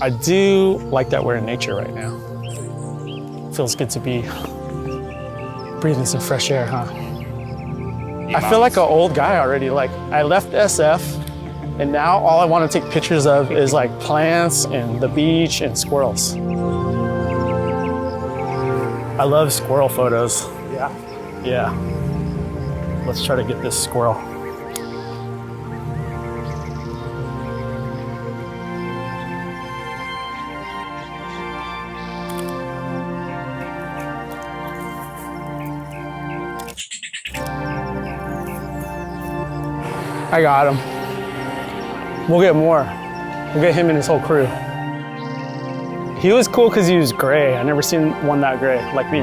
I do like that we're in nature right now. Feels good to be breathing some fresh air, huh? I feel like an old guy already. Like, I left SF, and now all I want to take pictures of is like plants and the beach and squirrels. I love squirrel photos. Yeah. Let's try to get this squirrel. I got him. We'll get more. We'll get him and his whole crew. He was cool because he was gray. I never seen one that gray like me.